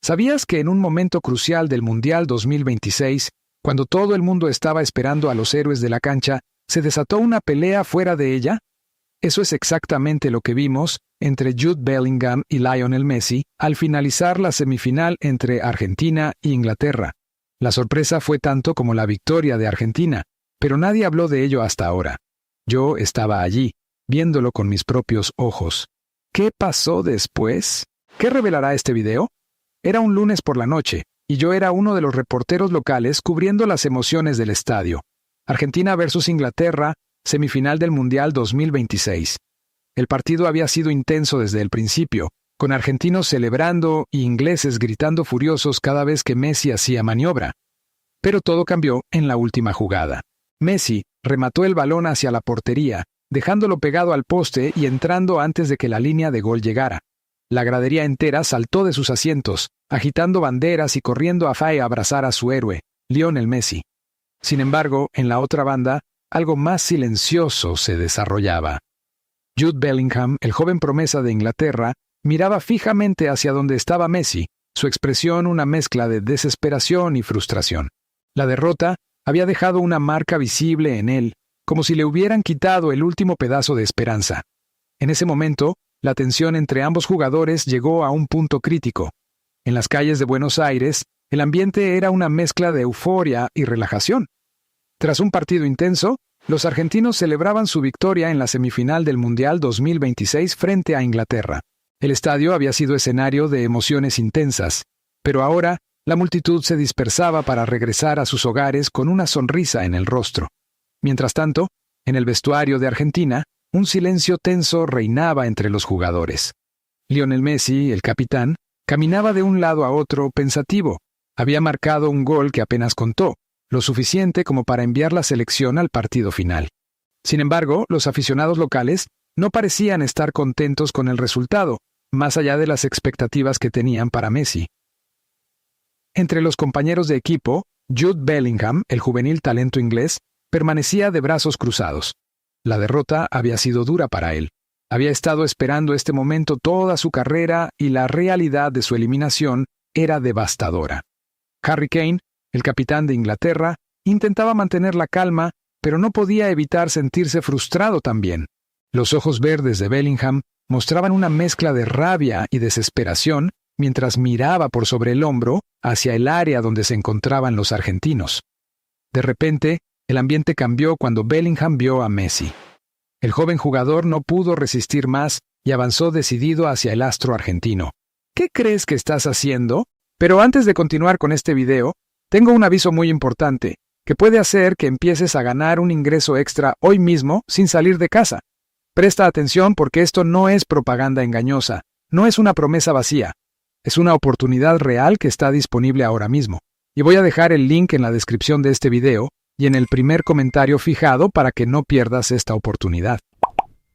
¿Sabías que en un momento crucial del Mundial 2026, cuando todo el mundo estaba esperando a los héroes de la cancha, se desató una pelea fuera de ella? Eso es exactamente lo que vimos entre Jude Bellingham y Lionel Messi al finalizar la semifinal entre Argentina e Inglaterra. La sorpresa fue tanto como la victoria de Argentina, pero nadie habló de ello hasta ahora. Yo estaba allí, viéndolo con mis propios ojos. ¿Qué pasó después? ¿Qué revelará este video? Era un lunes por la noche, y yo era uno de los reporteros locales cubriendo las emociones del estadio. Argentina versus Inglaterra, semifinal del Mundial 2026. El partido había sido intenso desde el principio, con argentinos celebrando y ingleses gritando furiosos cada vez que Messi hacía maniobra. Pero todo cambió en la última jugada. Messi remató el balón hacia la portería, dejándolo pegado al poste y entrando antes de que la línea de gol llegara. La gradería entera saltó de sus asientos, agitando banderas y corriendo a abrazar a su héroe, Lionel Messi. Sin embargo, en la otra banda, algo más silencioso se desarrollaba. Jude Bellingham, el joven promesa de Inglaterra, miraba fijamente hacia donde estaba Messi, su expresión una mezcla de desesperación y frustración. La derrota había dejado una marca visible en él, como si le hubieran quitado el último pedazo de esperanza. En ese momento, la tensión entre ambos jugadores llegó a un punto crítico. En las calles de Buenos Aires, el ambiente era una mezcla de euforia y relajación. Tras un partido intenso, los argentinos celebraban su victoria en la semifinal del Mundial 2026 frente a Inglaterra. El estadio había sido escenario de emociones intensas, pero ahora la multitud se dispersaba para regresar a sus hogares con una sonrisa en el rostro. Mientras tanto, en el vestuario de Argentina, un silencio tenso reinaba entre los jugadores. Lionel Messi, el capitán, caminaba de un lado a otro pensativo. Había marcado un gol que apenas contó, lo suficiente como para enviar la selección al partido final. Sin embargo, los aficionados locales no parecían estar contentos con el resultado, más allá de las expectativas que tenían para Messi. Entre los compañeros de equipo, Jude Bellingham, el juvenil talento inglés, permanecía de brazos cruzados. La derrota había sido dura para él. Había estado esperando este momento toda su carrera y la realidad de su eliminación era devastadora. Harry Kane, el capitán de Inglaterra, intentaba mantener la calma, pero no podía evitar sentirse frustrado también. Los ojos verdes de Bellingham mostraban una mezcla de rabia y desesperación mientras miraba por sobre el hombro hacia el área donde se encontraban los argentinos. De repente, el ambiente cambió cuando Bellingham vio a Messi. El joven jugador no pudo resistir más y avanzó decidido hacia el astro argentino. ¿Qué crees que estás haciendo? Pero antes de continuar con este video, tengo un aviso muy importante, que puede hacer que empieces a ganar un ingreso extra hoy mismo sin salir de casa. Presta atención porque esto no es propaganda engañosa, no es una promesa vacía. Es una oportunidad real que está disponible ahora mismo. Y voy a dejar el link en la descripción de este video y en el primer comentario fijado para que no pierdas esta oportunidad.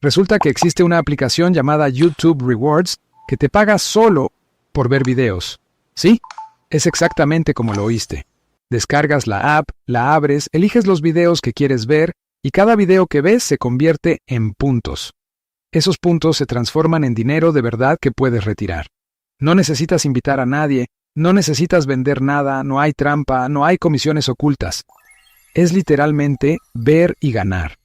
Resulta que existe una aplicación llamada YouTube Rewards que te paga solo por ver videos. ¿Sí? Es exactamente como lo oíste. Descargas la app, la abres, eliges los videos que quieres ver y cada video que ves se convierte en puntos. Esos puntos se transforman en dinero de verdad que puedes retirar. No necesitas invitar a nadie, no necesitas vender nada, no hay trampa, no hay comisiones ocultas. Es literalmente ver y ganar.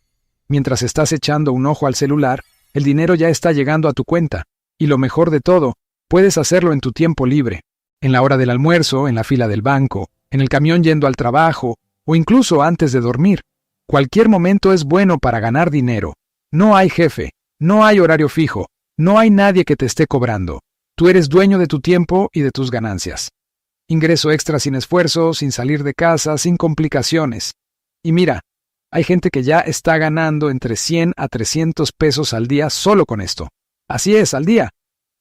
Mientras estás echando un ojo al celular, el dinero ya está llegando a tu cuenta. Y lo mejor de todo, puedes hacerlo en tu tiempo libre. En la hora del almuerzo, en la fila del banco, en el camión yendo al trabajo, o incluso antes de dormir. Cualquier momento es bueno para ganar dinero. No hay jefe, no hay horario fijo, no hay nadie que te esté cobrando. Tú eres dueño de tu tiempo y de tus ganancias. Ingreso extra sin esfuerzo, sin salir de casa, sin complicaciones. Y mira, hay gente que ya está ganando entre 100 a 300 pesos al día solo con esto. Así es, al día.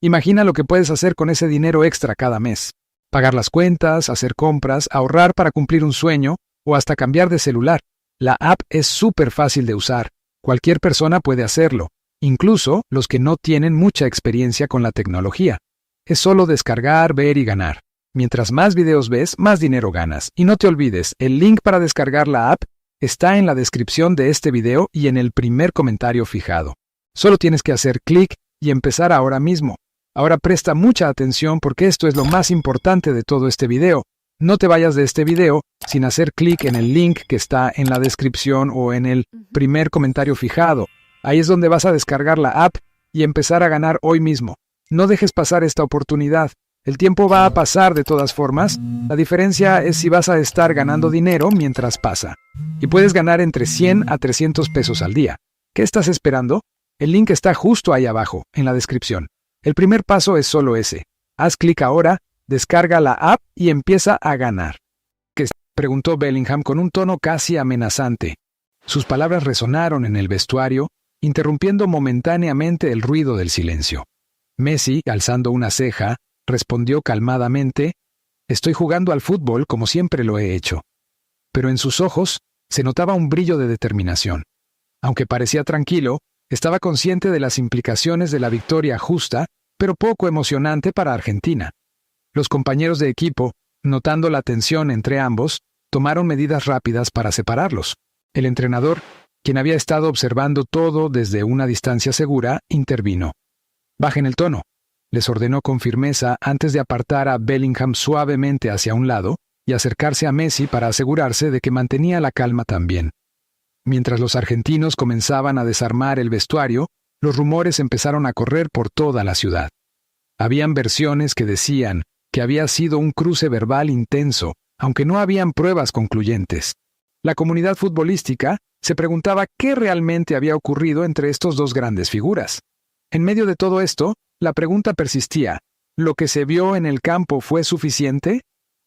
Imagina lo que puedes hacer con ese dinero extra cada mes. Pagar las cuentas, hacer compras, ahorrar para cumplir un sueño o hasta cambiar de celular. La app es súper fácil de usar. Cualquier persona puede hacerlo, incluso los que no tienen mucha experiencia con la tecnología. Es solo descargar, ver y ganar. Mientras más videos ves, más dinero ganas. Y no te olvides, el link para descargar la app está en la descripción de este video y en el primer comentario fijado. Solo tienes que hacer clic y empezar ahora mismo. Ahora presta mucha atención porque esto es lo más importante de todo este video. No te vayas de este video sin hacer clic en el link que está en la descripción o en el primer comentario fijado. Ahí es donde vas a descargar la app y empezar a ganar hoy mismo. No dejes pasar esta oportunidad. El tiempo va a pasar de todas formas. La diferencia es si vas a estar ganando dinero mientras pasa. Y puedes ganar entre 100 a 300 pesos al día. ¿Qué estás esperando? El link está justo ahí abajo, en la descripción. El primer paso es solo ese. Haz clic ahora, descarga la app y empieza a ganar. ¿Qué? Preguntó Bellingham con un tono casi amenazante. Sus palabras resonaron en el vestuario, interrumpiendo momentáneamente el ruido del silencio. Messi, alzando una ceja, respondió calmadamente: «Estoy jugando al fútbol como siempre lo he hecho». Pero en sus ojos se notaba un brillo de determinación. Aunque parecía tranquilo, estaba consciente de las implicaciones de la victoria justa, pero poco emocionante para Argentina. Los compañeros de equipo, notando la tensión entre ambos, tomaron medidas rápidas para separarlos. El entrenador, quien había estado observando todo desde una distancia segura, intervino. «Bajen el tono», les ordenó con firmeza antes de apartar a Bellingham suavemente hacia un lado y acercarse a Messi para asegurarse de que mantenía la calma también. Mientras los argentinos comenzaban a desarmar el vestuario, los rumores empezaron a correr por toda la ciudad. Habían versiones que decían que había sido un cruce verbal intenso, aunque no habían pruebas concluyentes. La comunidad futbolística se preguntaba qué realmente había ocurrido entre estos dos grandes figuras. En medio de todo esto, la pregunta persistía: ¿lo que se vio en el campo fue suficiente?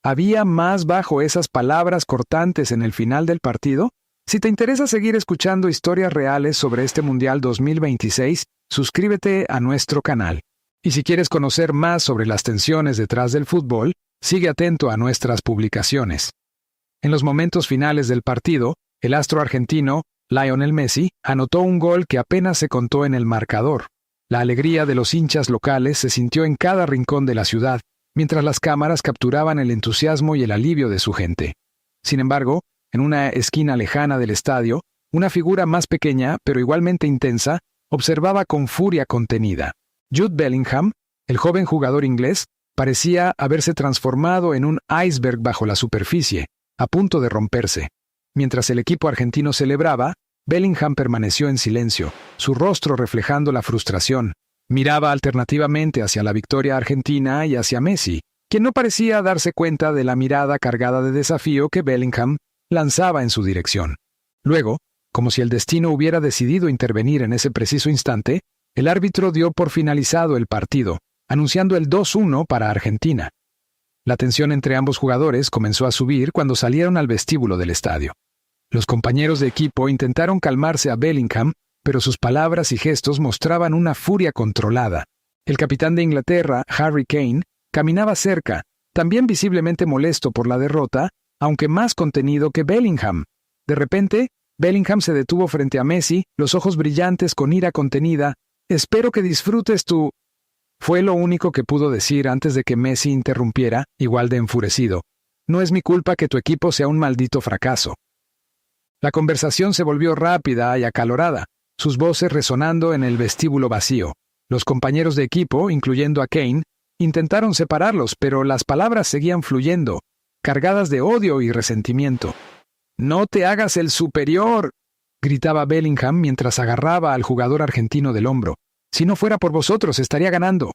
¿Había más bajo esas palabras cortantes en el final del partido? Si te interesa seguir escuchando historias reales sobre este Mundial 2026, suscríbete a nuestro canal. Y si quieres conocer más sobre las tensiones detrás del fútbol, sigue atento a nuestras publicaciones. En los momentos finales del partido, el astro argentino, Lionel Messi, anotó un gol que apenas se contó en el marcador. La alegría de los hinchas locales se sintió en cada rincón de la ciudad, mientras las cámaras capturaban el entusiasmo y el alivio de su gente. Sin embargo, en una esquina lejana del estadio, una figura más pequeña, pero igualmente intensa, observaba con furia contenida. Jude Bellingham, el joven jugador inglés, parecía haberse transformado en un iceberg bajo la superficie, a punto de romperse. Mientras el equipo argentino celebraba, Bellingham permaneció en silencio, su rostro reflejando la frustración. Miraba alternativamente hacia la victoria argentina y hacia Messi, quien no parecía darse cuenta de la mirada cargada de desafío que Bellingham lanzaba en su dirección. Luego, como si el destino hubiera decidido intervenir en ese preciso instante, el árbitro dio por finalizado el partido, anunciando el 2-1 para Argentina. La tensión entre ambos jugadores comenzó a subir cuando salieron al vestíbulo del estadio. Los compañeros de equipo intentaron calmarse a Bellingham, pero sus palabras y gestos mostraban una furia controlada. El capitán de Inglaterra, Harry Kane, caminaba cerca, también visiblemente molesto por la derrota, aunque más contenido que Bellingham. De repente, Bellingham se detuvo frente a Messi, los ojos brillantes con ira contenida. «Espero que disfrutes tu...». Fue lo único que pudo decir antes de que Messi interrumpiera, igual de enfurecido. «No es mi culpa que tu equipo sea un maldito fracaso». La conversación se volvió rápida y acalorada, sus voces resonando en el vestíbulo vacío. Los compañeros de equipo, incluyendo a Kane, intentaron separarlos, pero las palabras seguían fluyendo, cargadas de odio y resentimiento. «¡No te hagas el superior!», gritaba Bellingham mientras agarraba al jugador argentino del hombro. «Si no fuera por vosotros, estaría ganando».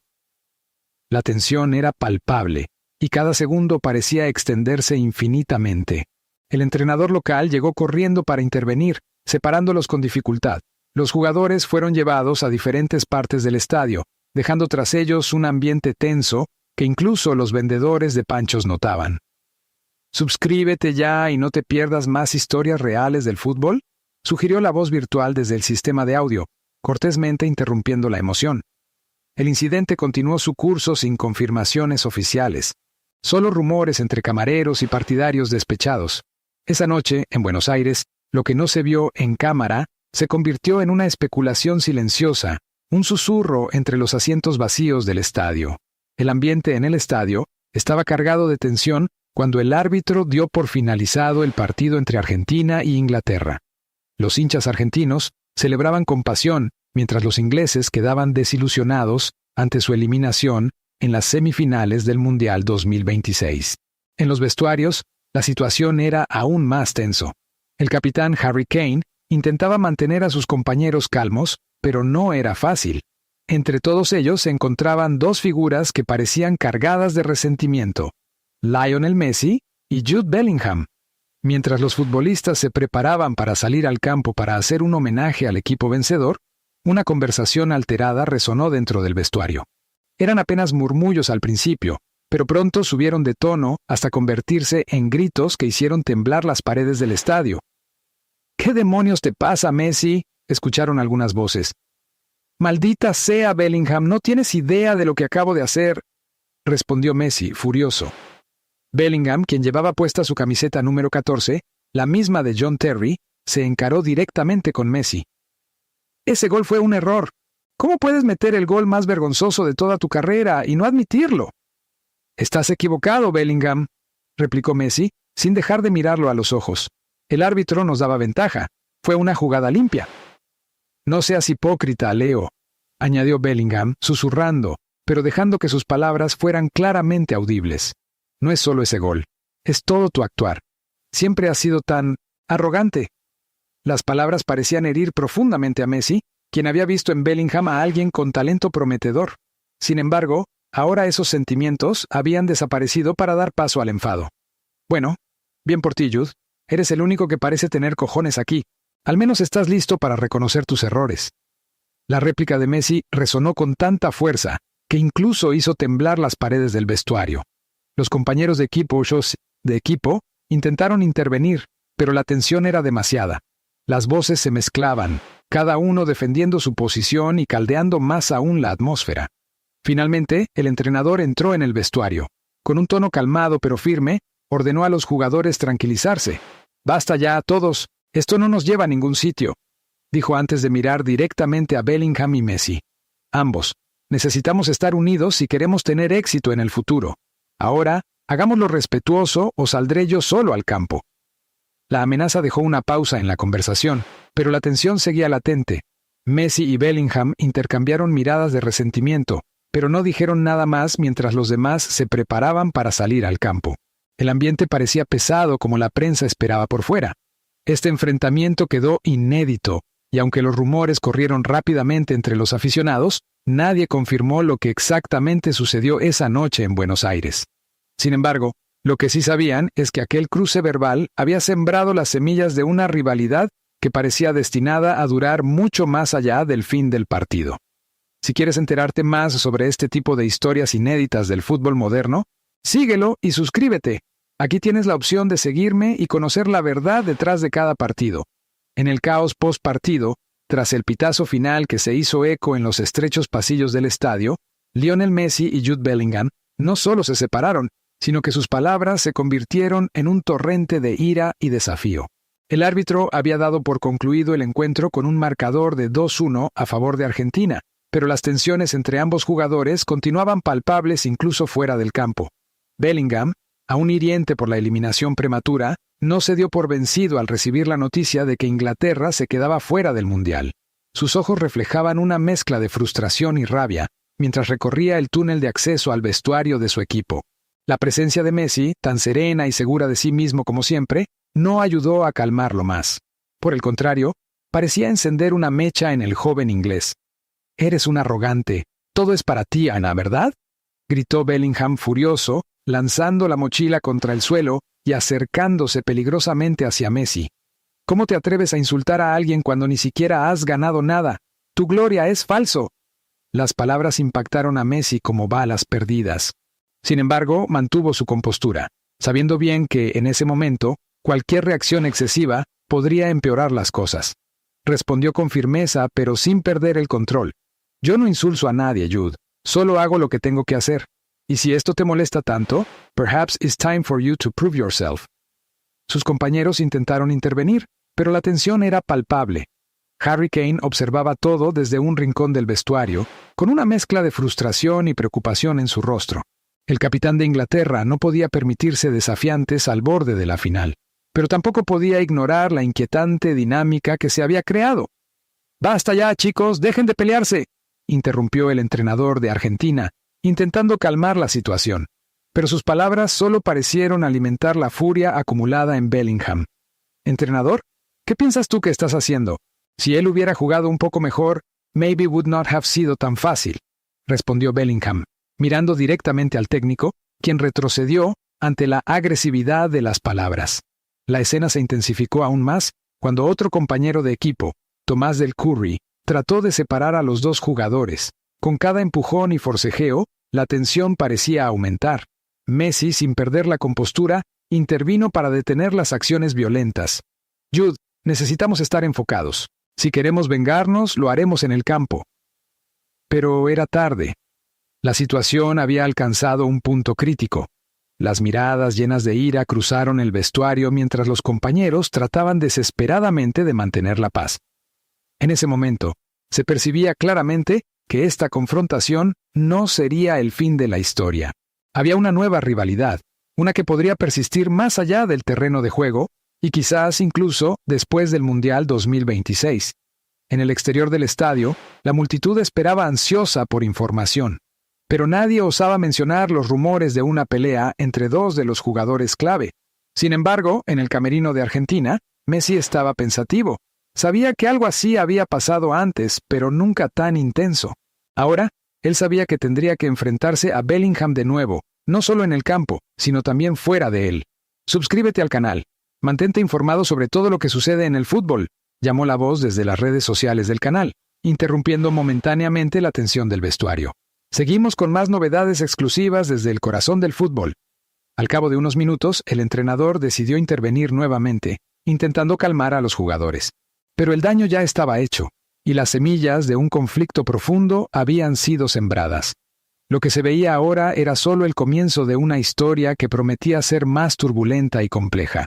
La tensión era palpable, y cada segundo parecía extenderse infinitamente. El entrenador local llegó corriendo para intervenir, separándolos con dificultad. Los jugadores fueron llevados a diferentes partes del estadio, dejando tras ellos un ambiente tenso que incluso los vendedores de panchos notaban. «Suscríbete ya y no te pierdas más historias reales del fútbol», sugirió la voz virtual desde el sistema de audio, cortésmente interrumpiendo la emoción. El incidente continuó su curso sin confirmaciones oficiales, solo rumores entre camareros y partidarios despechados. Esa noche, en Buenos Aires, lo que no se vio en cámara se convirtió en una especulación silenciosa, un susurro entre los asientos vacíos del estadio. El ambiente en el estadio estaba cargado de tensión cuando el árbitro dio por finalizado el partido entre Argentina y Inglaterra. Los hinchas argentinos celebraban con pasión, mientras los ingleses quedaban desilusionados ante su eliminación en las semifinales del Mundial 2026. En los vestuarios, la situación era aún más tenso. El capitán Harry Kane intentaba mantener a sus compañeros calmos, pero no era fácil. Entre todos ellos se encontraban dos figuras que parecían cargadas de resentimiento: Lionel Messi y Jude Bellingham. Mientras los futbolistas se preparaban para salir al campo para hacer un homenaje al equipo vencedor, una conversación alterada resonó dentro del vestuario. Eran apenas murmullos al principio, pero pronto subieron de tono hasta convertirse en gritos que hicieron temblar las paredes del estadio. «¿Qué demonios te pasa, Messi?», escucharon algunas voces. «Maldita sea, Bellingham, no tienes idea de lo que acabo de hacer», respondió Messi, furioso. Bellingham, quien llevaba puesta su camiseta número 14, la misma de John Terry, se encaró directamente con Messi. «Ese gol fue un error. ¿Cómo puedes meter el gol más vergonzoso de toda tu carrera y no admitirlo?» «Estás equivocado, Bellingham», replicó Messi, sin dejar de mirarlo a los ojos. «El árbitro nos daba ventaja. Fue una jugada limpia». «No seas hipócrita, Leo», añadió Bellingham, susurrando, pero dejando que sus palabras fueran claramente audibles. «No es solo ese gol. Es todo tu actuar. Siempre has sido tan arrogante». Las palabras parecían herir profundamente a Messi, quien había visto en Bellingham a alguien con talento prometedor. Sin embargo, ahora esos sentimientos habían desaparecido para dar paso al enfado. «Bueno, bien por ti, Jude. Eres el único que parece tener cojones aquí. Al menos estás listo para reconocer tus errores». La réplica de Messi resonó con tanta fuerza que incluso hizo temblar las paredes del vestuario. Los compañeros de equipo intentaron intervenir, pero la tensión era demasiada. Las voces se mezclaban, cada uno defendiendo su posición y caldeando más aún la atmósfera. Finalmente, el entrenador entró en el vestuario. Con un tono calmado pero firme, ordenó a los jugadores tranquilizarse. «Basta ya, todos. Esto no nos lleva a ningún sitio», dijo antes de mirar directamente a Bellingham y Messi. «Ambos. Necesitamos estar unidos si queremos tener éxito en el futuro. Ahora, hagámoslo respetuoso o saldré yo solo al campo». La amenaza dejó una pausa en la conversación, pero la tensión seguía latente. Messi y Bellingham intercambiaron miradas de resentimiento, pero no dijeron nada más mientras los demás se preparaban para salir al campo. El ambiente parecía pesado como la prensa esperaba por fuera. Este enfrentamiento quedó inédito, y aunque los rumores corrieron rápidamente entre los aficionados, nadie confirmó lo que exactamente sucedió esa noche en Buenos Aires. Sin embargo, lo que sí sabían es que aquel cruce verbal había sembrado las semillas de una rivalidad que parecía destinada a durar mucho más allá del fin del partido. Si quieres enterarte más sobre este tipo de historias inéditas del fútbol moderno, síguelo y suscríbete. Aquí tienes la opción de seguirme y conocer la verdad detrás de cada partido. En el caos post-partido, tras el pitazo final que se hizo eco en los estrechos pasillos del estadio, Lionel Messi y Jude Bellingham no solo se separaron, sino que sus palabras se convirtieron en un torrente de ira y desafío. El árbitro había dado por concluido el encuentro con un marcador de 2-1 a favor de Argentina, pero las tensiones entre ambos jugadores continuaban palpables incluso fuera del campo. Bellingham, aún hiriente por la eliminación prematura, no se dio por vencido al recibir la noticia de que Inglaterra se quedaba fuera del Mundial. Sus ojos reflejaban una mezcla de frustración y rabia, mientras recorría el túnel de acceso al vestuario de su equipo. La presencia de Messi, tan serena y segura de sí mismo como siempre, no ayudó a calmarlo más. Por el contrario, parecía encender una mecha en el joven inglés. «Eres un arrogante. Todo es para ti, Ana, ¿verdad?», gritó Bellingham furioso, lanzando la mochila contra el suelo y acercándose peligrosamente hacia Messi. «¿Cómo te atreves a insultar a alguien cuando ni siquiera has ganado nada? Tu gloria es falso». Las palabras impactaron a Messi como balas perdidas. Sin embargo, mantuvo su compostura, sabiendo bien que, en ese momento, cualquier reacción excesiva podría empeorar las cosas. Respondió con firmeza, pero sin perder el control. «Yo no insulto a nadie, Jude. Solo hago lo que tengo que hacer. Y si esto te molesta tanto, perhaps it's time for you to prove yourself». Sus compañeros intentaron intervenir, pero la tensión era palpable. Harry Kane observaba todo desde un rincón del vestuario, con una mezcla de frustración y preocupación en su rostro. El capitán de Inglaterra no podía permitirse desafiantes al borde de la final, pero tampoco podía ignorar la inquietante dinámica que se había creado. «Basta ya, chicos, dejen de pelearse», interrumpió el entrenador de Argentina, intentando calmar la situación. Pero sus palabras solo parecieron alimentar la furia acumulada en Bellingham. «Entrenador, ¿qué piensas tú que estás haciendo? Si él hubiera jugado un poco mejor, maybe would not have sido tan fácil», respondió Bellingham, mirando directamente al técnico, quien retrocedió ante la agresividad de las palabras. La escena se intensificó aún más cuando otro compañero de equipo, Tomás del Curry, trató de separar a los dos jugadores. Con cada empujón y forcejeo, la tensión parecía aumentar. Messi, sin perder la compostura, intervino para detener las acciones violentas. «Jude, necesitamos estar enfocados. Si queremos vengarnos, lo haremos en el campo». Pero era tarde. La situación había alcanzado un punto crítico. Las miradas llenas de ira cruzaron el vestuario mientras los compañeros trataban desesperadamente de mantener la paz. En ese momento, se percibía claramente que esta confrontación no sería el fin de la historia. Había una nueva rivalidad, una que podría persistir más allá del terreno de juego y quizás incluso después del Mundial 2026. En el exterior del estadio, la multitud esperaba ansiosa por información. Pero nadie osaba mencionar los rumores de una pelea entre dos de los jugadores clave. Sin embargo, en el camerino de Argentina, Messi estaba pensativo. Sabía que algo así había pasado antes, pero nunca tan intenso. Ahora, él sabía que tendría que enfrentarse a Bellingham de nuevo, no solo en el campo, sino también fuera de él. Suscríbete al canal. Mantente informado sobre todo lo que sucede en el fútbol, llamó la voz desde las redes sociales del canal, interrumpiendo momentáneamente la tensión del vestuario. Seguimos con más novedades exclusivas desde el corazón del fútbol. Al cabo de unos minutos, el entrenador decidió intervenir nuevamente, intentando calmar a los jugadores. Pero el daño ya estaba hecho, y las semillas de un conflicto profundo habían sido sembradas. Lo que se veía ahora era solo el comienzo de una historia que prometía ser más turbulenta y compleja.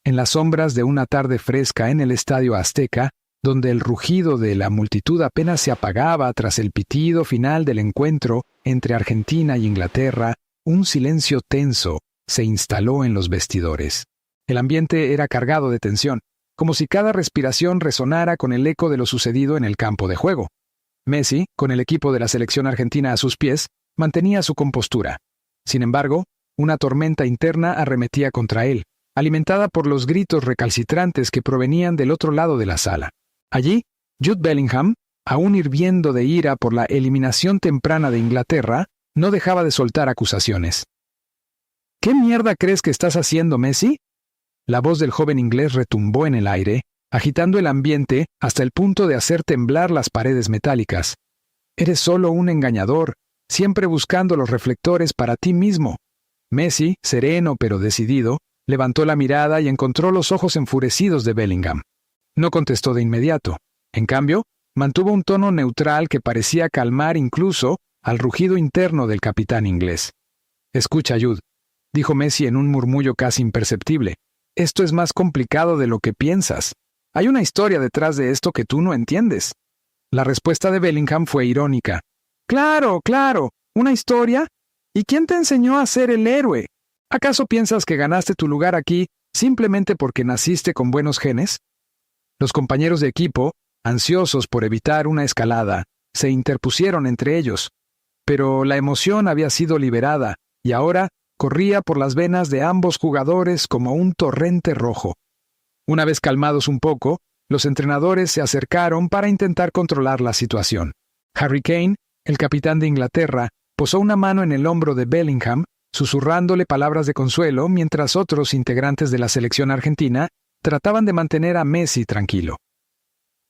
En las sombras de una tarde fresca en el Estadio Azteca, donde el rugido de la multitud apenas se apagaba tras el pitido final del encuentro entre Argentina y Inglaterra, un silencio tenso se instaló en los vestidores. El ambiente era cargado de tensión, como si cada respiración resonara con el eco de lo sucedido en el campo de juego. Messi, con el equipo de la selección argentina a sus pies, mantenía su compostura. Sin embargo, una tormenta interna arremetía contra él, alimentada por los gritos recalcitrantes que provenían del otro lado de la sala. Allí, Jude Bellingham, aún hirviendo de ira por la eliminación temprana de Inglaterra, no dejaba de soltar acusaciones. «¿Qué mierda crees que estás haciendo, Messi?». La voz del joven inglés retumbó en el aire, agitando el ambiente hasta el punto de hacer temblar las paredes metálicas. «Eres solo un engañador, siempre buscando los reflectores para ti mismo». Messi, sereno pero decidido, levantó la mirada y encontró los ojos enfurecidos de Bellingham. No contestó de inmediato. En cambio, mantuvo un tono neutral que parecía calmar incluso al rugido interno del capitán inglés. «Escucha, Jude», dijo Messi en un murmullo casi imperceptible. «Esto es más complicado de lo que piensas. Hay una historia detrás de esto que tú no entiendes». La respuesta de Bellingham fue irónica. «Claro, claro, ¿una historia? ¿Y quién te enseñó a ser el héroe? ¿Acaso piensas que ganaste tu lugar aquí simplemente porque naciste con buenos genes?». Los compañeros de equipo, ansiosos por evitar una escalada, se interpusieron entre ellos. Pero la emoción había sido liberada, y ahora corría por las venas de ambos jugadores como un torrente rojo. Una vez calmados un poco, los entrenadores se acercaron para intentar controlar la situación. Harry Kane, el capitán de Inglaterra, posó una mano en el hombro de Bellingham, susurrándole palabras de consuelo, mientras otros integrantes de la selección argentina trataban de mantener a Messi tranquilo.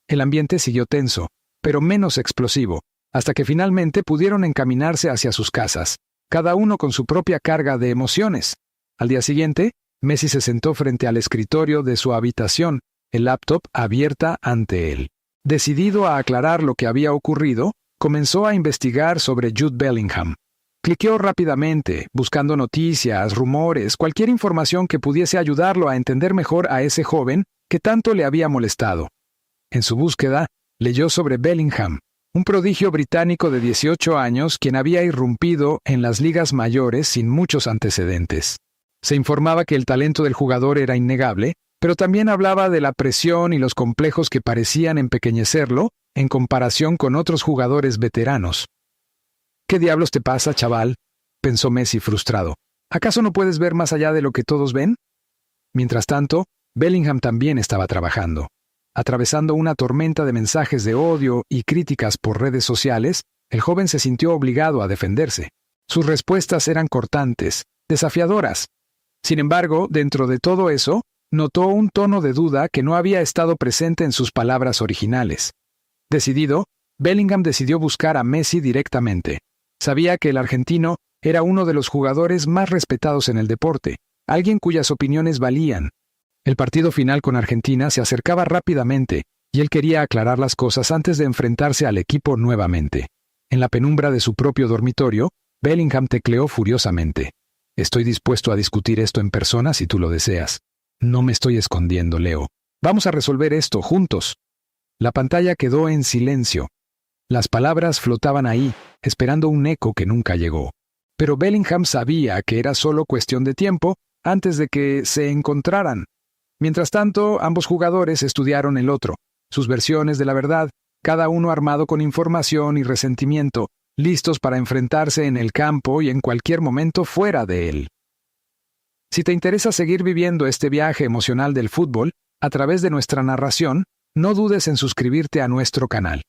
El ambiente siguió tenso, pero menos explosivo, hasta que finalmente pudieron encaminarse hacia sus casas, cada uno con su propia carga de emociones. Al día siguiente, Messi se sentó frente al escritorio de su habitación, el laptop abierta ante él. Decidido a aclarar lo que había ocurrido, comenzó a investigar sobre Jude Bellingham. Cliqueó rápidamente, buscando noticias, rumores, cualquier información que pudiese ayudarlo a entender mejor a ese joven que tanto le había molestado. En su búsqueda, leyó sobre Bellingham, un prodigio británico de 18 años quien había irrumpido en las ligas mayores sin muchos antecedentes. Se informaba que el talento del jugador era innegable, pero también hablaba de la presión y los complejos que parecían empequeñecerlo en comparación con otros jugadores veteranos. ¿Qué diablos te pasa, chaval?, pensó Messi frustrado. ¿Acaso no puedes ver más allá de lo que todos ven? Mientras tanto, Bellingham también estaba trabajando. Atravesando una tormenta de mensajes de odio y críticas por redes sociales, el joven se sintió obligado a defenderse. Sus respuestas eran cortantes, desafiadoras. Sin embargo, dentro de todo eso, notó un tono de duda que no había estado presente en sus palabras originales. Decidido, Bellingham decidió buscar a Messi directamente. Sabía que el argentino era uno de los jugadores más respetados en el deporte, alguien cuyas opiniones valían. El partido final con Argentina se acercaba rápidamente, y él quería aclarar las cosas antes de enfrentarse al equipo nuevamente. En la penumbra de su propio dormitorio, Bellingham tecleó furiosamente. Estoy dispuesto a discutir esto en persona si tú lo deseas. No me estoy escondiendo, Leo. Vamos a resolver esto juntos. La pantalla quedó en silencio. Las palabras flotaban ahí, esperando un eco que nunca llegó. Pero Bellingham sabía que era solo cuestión de tiempo antes de que se encontraran. Mientras tanto, ambos jugadores estudiaron el otro, sus versiones de la verdad, cada uno armado con información y resentimiento, listos para enfrentarse en el campo y en cualquier momento fuera de él. Si te interesa seguir viviendo este viaje emocional del fútbol, a través de nuestra narración, no dudes en suscribirte a nuestro canal.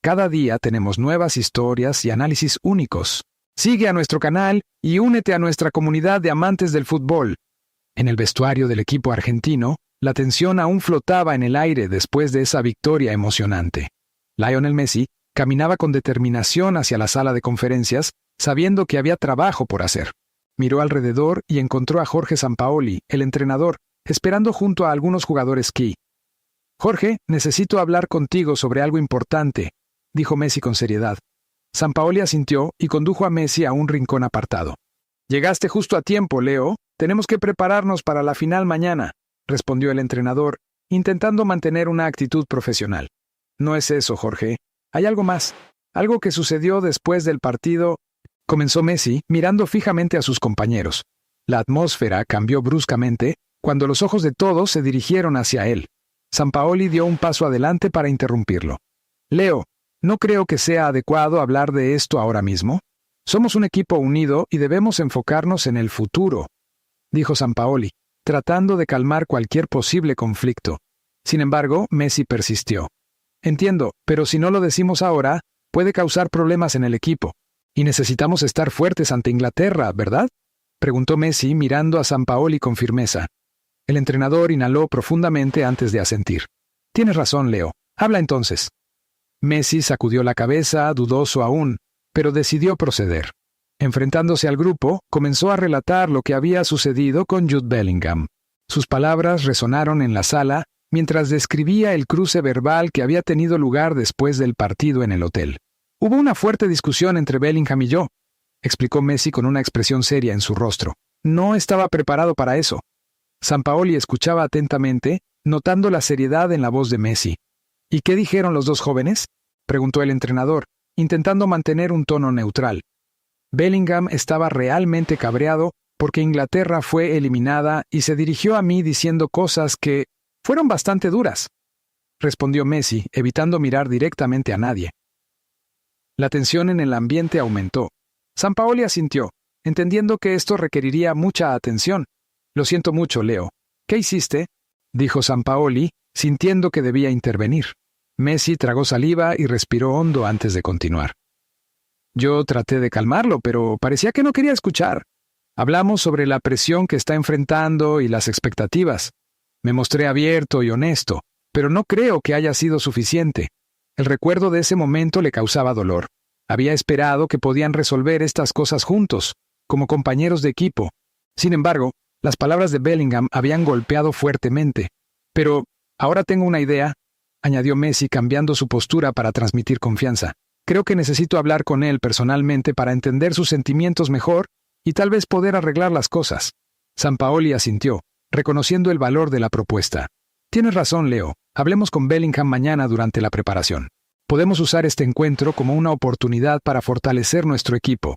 Cada día tenemos nuevas historias y análisis únicos. Sigue a nuestro canal y únete a nuestra comunidad de amantes del fútbol. En el vestuario del equipo argentino, la tensión aún flotaba en el aire después de esa victoria emocionante. Lionel Messi caminaba con determinación hacia la sala de conferencias, sabiendo que había trabajo por hacer. Miró alrededor y encontró a Jorge Sampaoli, el entrenador, esperando junto a algunos jugadores key. «Jorge, necesito hablar contigo sobre algo importante», dijo Messi con seriedad. Sampaoli asintió y condujo a Messi a un rincón apartado. «Llegaste justo a tiempo, Leo. Tenemos que prepararnos para la final mañana», respondió el entrenador, intentando mantener una actitud profesional. «No es eso, Jorge. Hay algo más. Algo que sucedió después del partido», comenzó Messi, mirando fijamente a sus compañeros. La atmósfera cambió bruscamente cuando los ojos de todos se dirigieron hacia él. Sampaoli dio un paso adelante para interrumpirlo. «Leo, no creo que sea adecuado hablar de esto ahora mismo. Somos un equipo unido y debemos enfocarnos en el futuro», dijo Sampaoli, tratando de calmar cualquier posible conflicto. Sin embargo, Messi persistió. «Entiendo, pero si no lo decimos ahora, puede causar problemas en el equipo. Y necesitamos estar fuertes ante Inglaterra, ¿verdad?», preguntó Messi mirando a Sampaoli con firmeza. El entrenador inhaló profundamente antes de asentir. «Tienes razón, Leo. Habla entonces». Messi sacudió la cabeza, dudoso aún, pero decidió proceder. Enfrentándose al grupo, comenzó a relatar lo que había sucedido con Jude Bellingham. Sus palabras resonaron en la sala mientras describía el cruce verbal que había tenido lugar después del partido en el hotel. «Hubo una fuerte discusión entre Bellingham y yo», explicó Messi con una expresión seria en su rostro. «No estaba preparado para eso». Sampaoli escuchaba atentamente, notando la seriedad en la voz de Messi. «¿Y qué dijeron los dos jóvenes?», preguntó el entrenador, intentando mantener un tono neutral. Bellingham estaba realmente cabreado porque Inglaterra fue eliminada y se dirigió a mí diciendo cosas que fueron bastante duras, respondió Messi, evitando mirar directamente a nadie. La tensión en el ambiente aumentó. Sampaoli asintió, entendiendo que esto requeriría mucha atención. «Lo siento mucho, Leo. ¿Qué hiciste?», dijo Sampaoli, sintiendo que debía intervenir. Messi tragó saliva y respiró hondo antes de continuar. «Yo traté de calmarlo, pero parecía que no quería escuchar. Hablamos sobre la presión que está enfrentando y las expectativas. Me mostré abierto y honesto, pero no creo que haya sido suficiente. El recuerdo de ese momento le causaba dolor. Había esperado que podían resolver estas cosas juntos, como compañeros de equipo. Sin embargo, las palabras de Bellingham habían golpeado fuertemente. Pero ahora tengo una idea», añadió Messi cambiando su postura para transmitir confianza. «Creo que necesito hablar con él personalmente para entender sus sentimientos mejor y tal vez poder arreglar las cosas». Sampaoli asintió, reconociendo el valor de la propuesta. «Tienes razón, Leo. Hablemos con Bellingham mañana durante la preparación. Podemos usar este encuentro como una oportunidad para fortalecer nuestro equipo».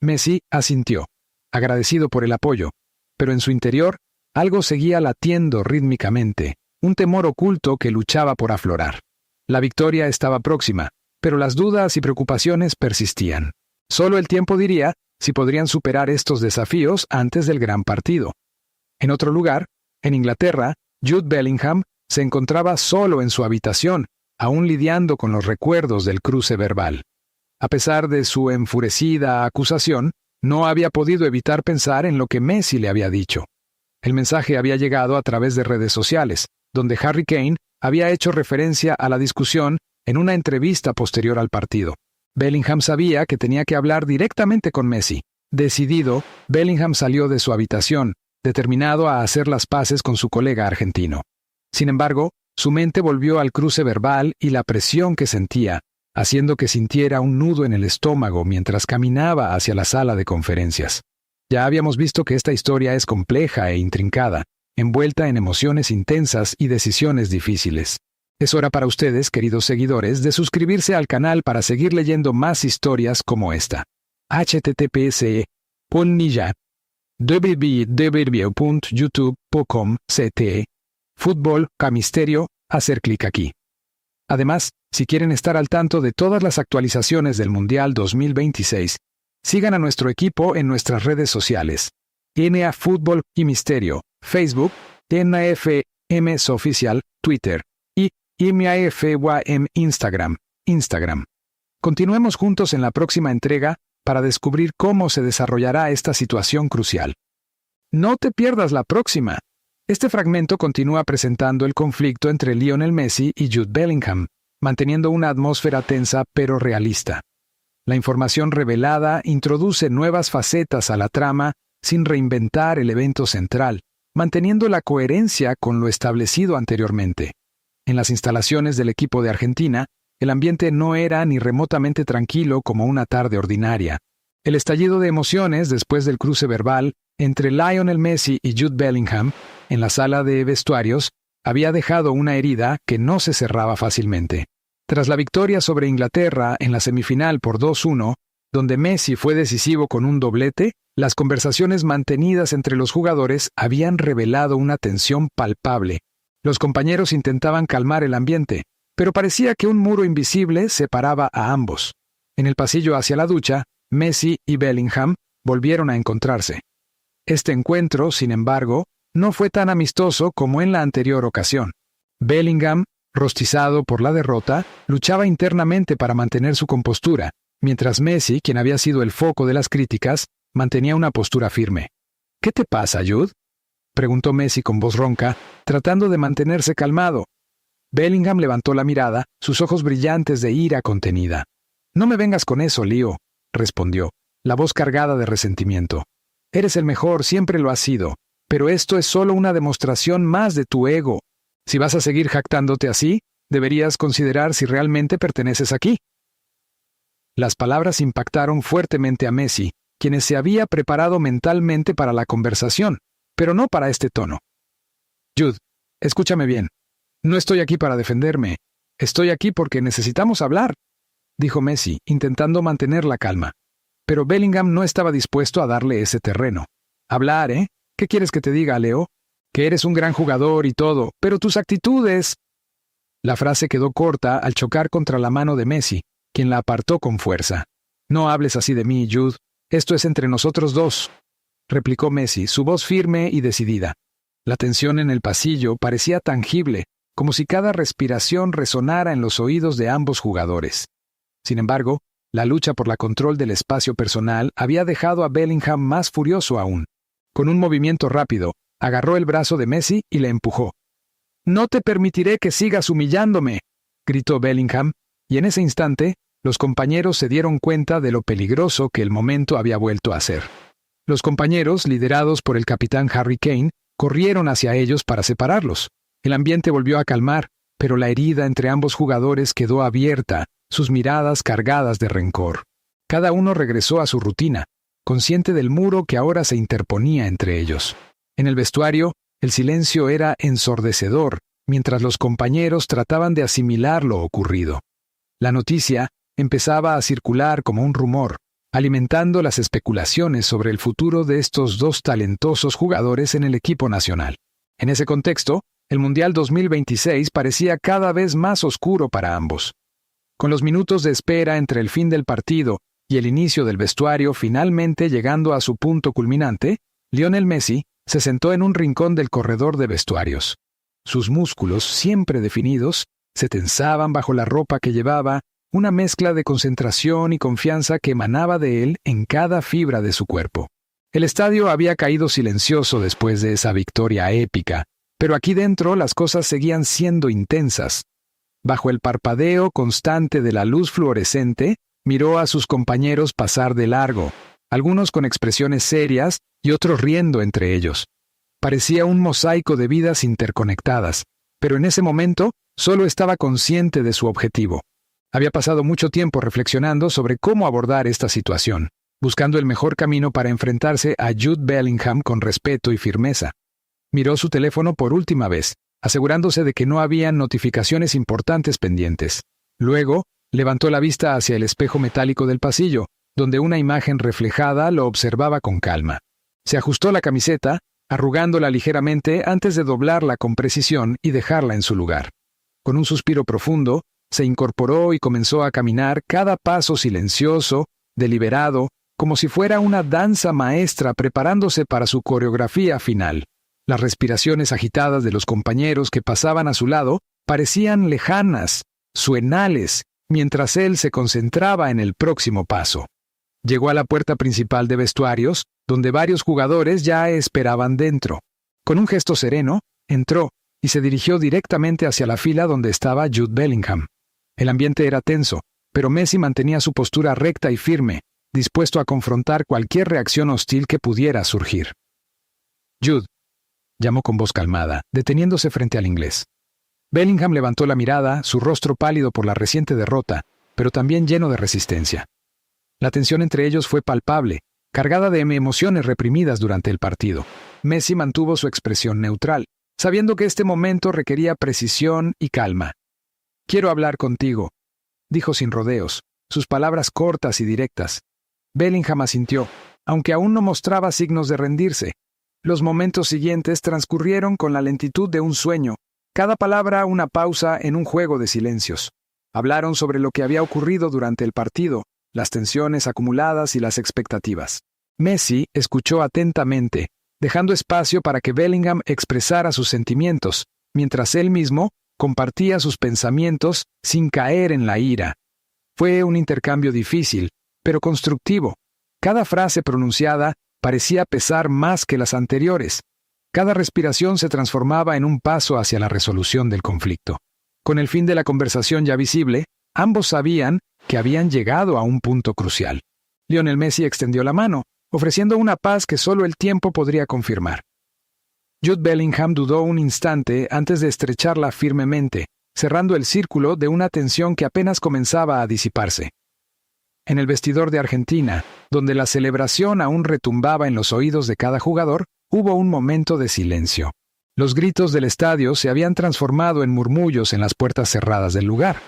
Messi asintió, agradecido por el apoyo, pero en su interior algo seguía latiendo rítmicamente, un temor oculto que luchaba por aflorar. La victoria estaba próxima, pero las dudas y preocupaciones persistían. Solo el tiempo diría si podrían superar estos desafíos antes del gran partido. En otro lugar, en Inglaterra, Jude Bellingham se encontraba solo en su habitación, aún lidiando con los recuerdos del cruce verbal. A pesar de su enfurecida acusación, no había podido evitar pensar en lo que Messi le había dicho. El mensaje había llegado a través de redes sociales, donde Harry Kane había hecho referencia a la discusión en una entrevista posterior al partido. Bellingham sabía que tenía que hablar directamente con Messi. Decidido, Bellingham salió de su habitación, determinado a hacer las paces con su colega argentino. Sin embargo, su mente volvió al cruce verbal y la presión que sentía, haciendo que sintiera un nudo en el estómago mientras caminaba hacia la sala de conferencias. Ya habíamos visto que esta historia es compleja e intrincada, envuelta en emociones intensas y decisiones difíciles. Es hora para ustedes, queridos seguidores, de suscribirse al canal para seguir leyendo más historias como esta. https://ponilla www.youtube.com/ct Fútbol Camisterio, hacer clic aquí. Además, si quieren estar al tanto de todas las actualizaciones del Mundial 2026, sigan a nuestro equipo en nuestras redes sociales. NA Fútbol y Misterio, Facebook, NAFMS Oficial, Twitter, y IMAFYM Instagram. Continuemos juntos en la próxima entrega para descubrir cómo se desarrollará esta situación crucial. No te pierdas la próxima. Este fragmento continúa presentando el conflicto entre Lionel Messi y Jude Bellingham, manteniendo una atmósfera tensa pero realista. La información revelada introduce nuevas facetas a la trama sin reinventar el evento central, manteniendo la coherencia con lo establecido anteriormente. En las instalaciones del equipo de Argentina, el ambiente no era ni remotamente tranquilo como una tarde ordinaria. El estallido de emociones después del cruce verbal entre Lionel Messi y Jude Bellingham en la sala de vestuarios había dejado una herida que no se cerraba fácilmente. Tras la victoria sobre Inglaterra en la semifinal por 2-1, donde Messi fue decisivo con un doblete, las conversaciones mantenidas entre los jugadores habían revelado una tensión palpable. Los compañeros intentaban calmar el ambiente, pero parecía que un muro invisible separaba a ambos. En el pasillo hacia la ducha, Messi y Bellingham volvieron a encontrarse. Este encuentro, sin embargo, no fue tan amistoso como en la anterior ocasión. Bellingham, rostizado por la derrota, luchaba internamente para mantener su compostura, mientras Messi, quien había sido el foco de las críticas, mantenía una postura firme. ¿Qué te pasa, Jude?, preguntó Messi con voz ronca, tratando de mantenerse calmado. Bellingham levantó la mirada, sus ojos brillantes de ira contenida. «No me vengas con eso, Lío», respondió, la voz cargada de resentimiento. «Eres el mejor, siempre lo has sido, pero esto es solo una demostración más de tu ego. Si vas a seguir jactándote así, deberías considerar si realmente perteneces aquí». Las palabras impactaron fuertemente a Messi, quien se había preparado mentalmente para la conversación, pero no para este tono. «Jude, escúchame bien. No estoy aquí para defenderme. Estoy aquí porque necesitamos hablar», dijo Messi, intentando mantener la calma. Pero Bellingham no estaba dispuesto a darle ese terreno. «Hablar, ¿eh? ¿Qué quieres que te diga, Leo? Que eres un gran jugador y todo, pero tus actitudes...» La frase quedó corta al chocar contra la mano de Messi, quien la apartó con fuerza. «No hables así de mí, Jude. Esto es entre nosotros dos», replicó Messi, su voz firme y decidida. La tensión en el pasillo parecía tangible, como si cada respiración resonara en los oídos de ambos jugadores. Sin embargo, la lucha por la control del espacio personal había dejado a Bellingham más furioso aún. Con un movimiento rápido, agarró el brazo de Messi y le empujó. «No te permitiré que sigas humillándome», gritó Bellingham, y en ese instante, los compañeros se dieron cuenta de lo peligroso que el momento había vuelto a ser. Los compañeros, liderados por el capitán Harry Kane, corrieron hacia ellos para separarlos. El ambiente volvió a calmar, pero la herida entre ambos jugadores quedó abierta, sus miradas cargadas de rencor. Cada uno regresó a su rutina, consciente del muro que ahora se interponía entre ellos. En el vestuario, el silencio era ensordecedor, mientras los compañeros trataban de asimilar lo ocurrido. La noticia empezaba a circular como un rumor, alimentando las especulaciones sobre el futuro de estos dos talentosos jugadores en el equipo nacional. En ese contexto, El Mundial 2026 parecía cada vez más oscuro para ambos. Con los minutos de espera entre el fin del partido y el inicio del vestuario finalmente llegando a su punto culminante, Lionel Messi se sentó en un rincón del corredor de vestuarios. Sus músculos, siempre definidos, se tensaban bajo la ropa que llevaba, una mezcla de concentración y confianza que emanaba de él en cada fibra de su cuerpo. El estadio había caído silencioso después de esa victoria épica, pero aquí dentro las cosas seguían siendo intensas. Bajo el parpadeo constante de la luz fluorescente, miró a sus compañeros pasar de largo, algunos con expresiones serias y otros riendo entre ellos. Parecía un mosaico de vidas interconectadas, pero en ese momento solo estaba consciente de su objetivo. Había pasado mucho tiempo reflexionando sobre cómo abordar esta situación, buscando el mejor camino para enfrentarse a Jude Bellingham con respeto y firmeza. Miró su teléfono por última vez, asegurándose de que no habían notificaciones importantes pendientes. Luego, levantó la vista hacia el espejo metálico del pasillo, donde una imagen reflejada lo observaba con calma. Se ajustó la camiseta, arrugándola ligeramente antes de doblarla con precisión y dejarla en su lugar. Con un suspiro profundo, se incorporó y comenzó a caminar cada paso silencioso, deliberado, como si fuera una danza maestra preparándose para su coreografía final. Las respiraciones agitadas de los compañeros que pasaban a su lado parecían lejanas, suenales, mientras él se concentraba en el próximo paso. Llegó a la puerta principal de vestuarios, donde varios jugadores ya esperaban dentro. Con un gesto sereno, entró y se dirigió directamente hacia la fila donde estaba Jude Bellingham. El ambiente era tenso, pero Messi mantenía su postura recta y firme, dispuesto a confrontar cualquier reacción hostil que pudiera surgir. «Jude», llamó con voz calmada, deteniéndose frente al inglés. Bellingham levantó la mirada, su rostro pálido por la reciente derrota, pero también lleno de resistencia. La tensión entre ellos fue palpable, cargada de emociones reprimidas durante el partido. Messi mantuvo su expresión neutral, sabiendo que este momento requería precisión y calma. «Quiero hablar contigo», dijo sin rodeos, sus palabras cortas y directas. Bellingham asintió, aunque aún no mostraba signos de rendirse. Los momentos siguientes transcurrieron con la lentitud de un sueño, cada palabra una pausa en un juego de silencios. Hablaron sobre lo que había ocurrido durante el partido, las tensiones acumuladas y las expectativas. Messi escuchó atentamente, dejando espacio para que Bellingham expresara sus sentimientos, mientras él mismo compartía sus pensamientos sin caer en la ira. Fue un intercambio difícil, pero constructivo. Cada frase pronunciada parecía pesar más que las anteriores. Cada respiración se transformaba en un paso hacia la resolución del conflicto. Con el fin de la conversación ya visible, ambos sabían que habían llegado a un punto crucial. Lionel Messi extendió la mano, ofreciendo una paz que solo el tiempo podría confirmar. Jude Bellingham dudó un instante antes de estrecharla firmemente, cerrando el círculo de una tensión que apenas comenzaba a disiparse. En el vestidor de Argentina, donde la celebración aún retumbaba en los oídos de cada jugador, hubo un momento de silencio. Los gritos del estadio se habían transformado en murmullos en las puertas cerradas del lugar.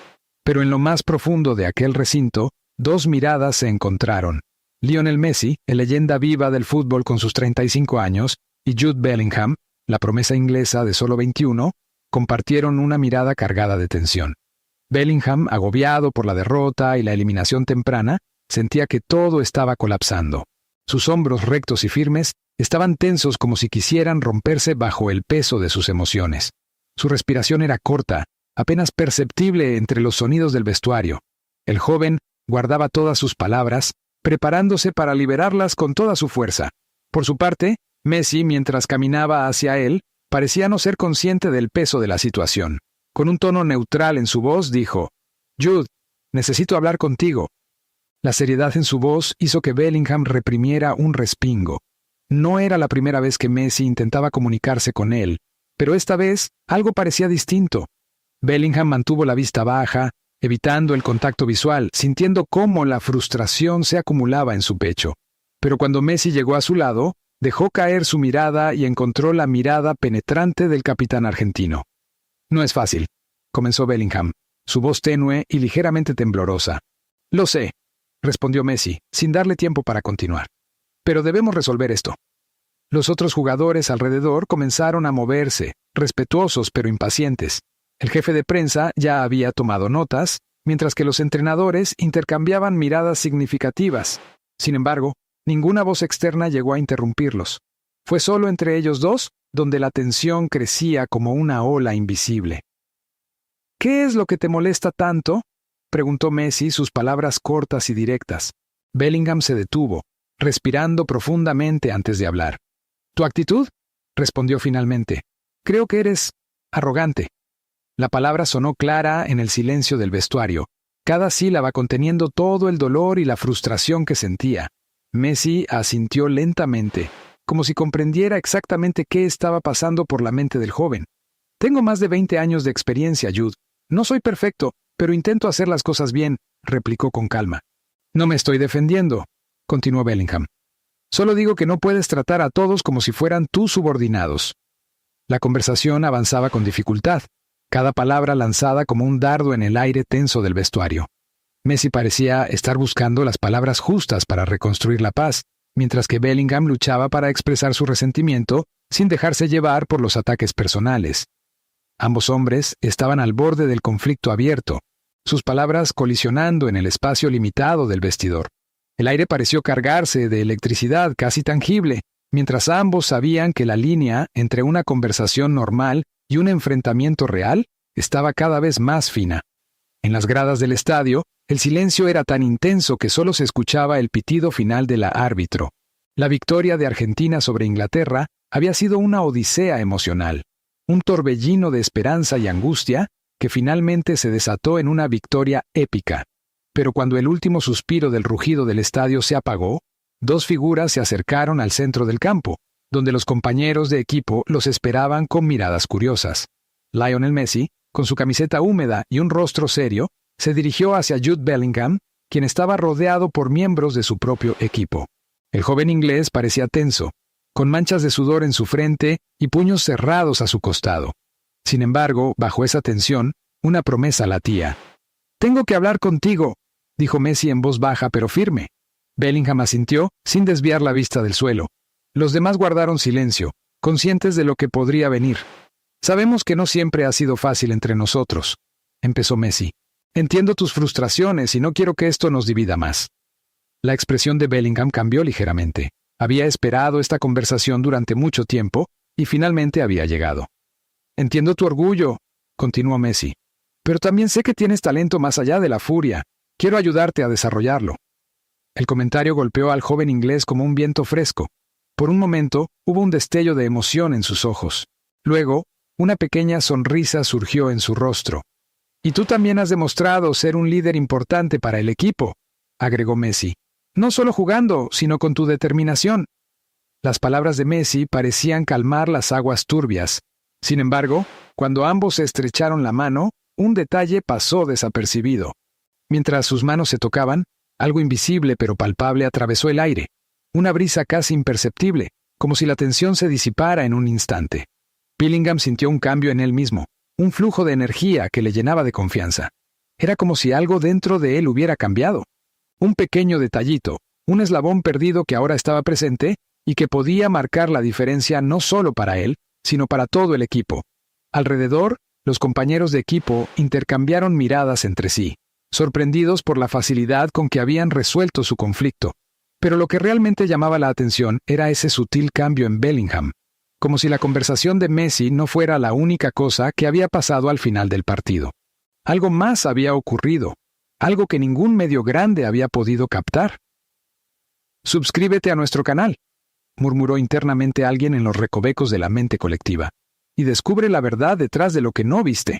Pero en lo más profundo de aquel recinto, dos miradas se encontraron. Lionel Messi, la leyenda viva del fútbol con sus 35 años, y Jude Bellingham, la promesa inglesa de solo 21, compartieron una mirada cargada de tensión. Bellingham, agobiado por la derrota y la eliminación temprana, sentía que todo estaba colapsando. Sus hombros rectos y firmes estaban tensos como si quisieran romperse bajo el peso de sus emociones. Su respiración era corta, apenas perceptible entre los sonidos del vestuario. El joven guardaba todas sus palabras, preparándose para liberarlas con toda su fuerza. Por su parte, Messi, mientras caminaba hacia él, parecía no ser consciente del peso de la situación. Con un tono neutral en su voz, dijo: «Jude, necesito hablar contigo». La seriedad en su voz hizo que Bellingham reprimiera un respingo. No era la primera vez que Messi intentaba comunicarse con él, pero esta vez algo parecía distinto. Bellingham mantuvo la vista baja, evitando el contacto visual, sintiendo cómo la frustración se acumulaba en su pecho. Pero cuando Messi llegó a su lado, dejó caer su mirada y encontró la mirada penetrante del capitán argentino. «No es fácil», comenzó Bellingham, su voz tenue y ligeramente temblorosa. «Lo sé», respondió Messi, sin darle tiempo para continuar. «Pero debemos resolver esto». Los otros jugadores alrededor comenzaron a moverse, respetuosos pero impacientes. El jefe de prensa ya había tomado notas, mientras que los entrenadores intercambiaban miradas significativas. Sin embargo, ninguna voz externa llegó a interrumpirlos. Fue solo entre ellos dos donde la tensión crecía como una ola invisible. ¿Qué es lo que te molesta tanto?, preguntó Messi, sus palabras cortas y directas. Bellingham se detuvo, respirando profundamente antes de hablar. ¿Tu actitud?, respondió finalmente. Creo que eres arrogante. La palabra sonó clara en el silencio del vestuario, cada sílaba conteniendo todo el dolor y la frustración que sentía. Messi asintió lentamente, como si comprendiera exactamente qué estaba pasando por la mente del joven. Tengo más de 20 años de experiencia, Jude. No soy perfecto, pero intento hacer las cosas bien, replicó con calma. No me estoy defendiendo, continuó Bellingham. Solo digo que no puedes tratar a todos como si fueran tus subordinados. La conversación avanzaba con dificultad, cada palabra lanzada como un dardo en el aire tenso del vestuario. Messi parecía estar buscando las palabras justas para reconstruir la paz, mientras que Bellingham luchaba para expresar su resentimiento sin dejarse llevar por los ataques personales. Ambos hombres estaban al borde del conflicto abierto, sus palabras colisionando en el espacio limitado del vestidor. El aire pareció cargarse de electricidad casi tangible, mientras ambos sabían que la línea entre una conversación normal y un enfrentamiento real estaba cada vez más fina. En las gradas del estadio, el silencio era tan intenso que solo se escuchaba el pitido final de la árbitro. La victoria de Argentina sobre Inglaterra había sido una odisea emocional, un torbellino de esperanza y angustia que finalmente se desató en una victoria épica. Pero cuando el último suspiro del rugido del estadio se apagó, dos figuras se acercaron al centro del campo, donde los compañeros de equipo los esperaban con miradas curiosas. Lionel Messi, con su camiseta húmeda y un rostro serio, se dirigió hacia Jude Bellingham, quien estaba rodeado por miembros de su propio equipo. El joven inglés parecía tenso, con manchas de sudor en su frente y puños cerrados a su costado. Sin embargo, bajo esa tensión, una promesa latía. «Tengo que hablar contigo», dijo Messi en voz baja pero firme. Bellingham asintió, sin desviar la vista del suelo. Los demás guardaron silencio, conscientes de lo que podría venir. «Sabemos que no siempre ha sido fácil entre nosotros», empezó Messi. «Entiendo tus frustraciones y no quiero que esto nos divida más». La expresión de Bellingham cambió ligeramente. Había esperado esta conversación durante mucho tiempo y finalmente había llegado. «Entiendo tu orgullo», continuó Messi, «pero también sé que tienes talento más allá de la furia. Quiero ayudarte a desarrollarlo». El comentario golpeó al joven inglés como un viento fresco. Por un momento hubo un destello de emoción en sus ojos. Luego, una pequeña sonrisa surgió en su rostro. «Y tú también has demostrado ser un líder importante para el equipo», agregó Messi. «No solo jugando, sino con tu determinación». Las palabras de Messi parecían calmar las aguas turbias. Sin embargo, cuando ambos se estrecharon la mano, un detalle pasó desapercibido. Mientras sus manos se tocaban, algo invisible pero palpable atravesó el aire. Una brisa casi imperceptible, como si la tensión se disipara en un instante. Bellingham sintió un cambio en él mismo, un flujo de energía que le llenaba de confianza. Era como si algo dentro de él hubiera cambiado. Un pequeño detallito, un eslabón perdido que ahora estaba presente y que podía marcar la diferencia no solo para él, sino para todo el equipo. Alrededor, los compañeros de equipo intercambiaron miradas entre sí, sorprendidos por la facilidad con que habían resuelto su conflicto. Pero lo que realmente llamaba la atención era ese sutil cambio en Bellingham, como si la conversación de Messi no fuera la única cosa que había pasado al final del partido. Algo más había ocurrido, algo que ningún medio grande había podido captar. «Suscríbete a nuestro canal», murmuró internamente alguien en los recovecos de la mente colectiva, «y descubre la verdad detrás de lo que no viste».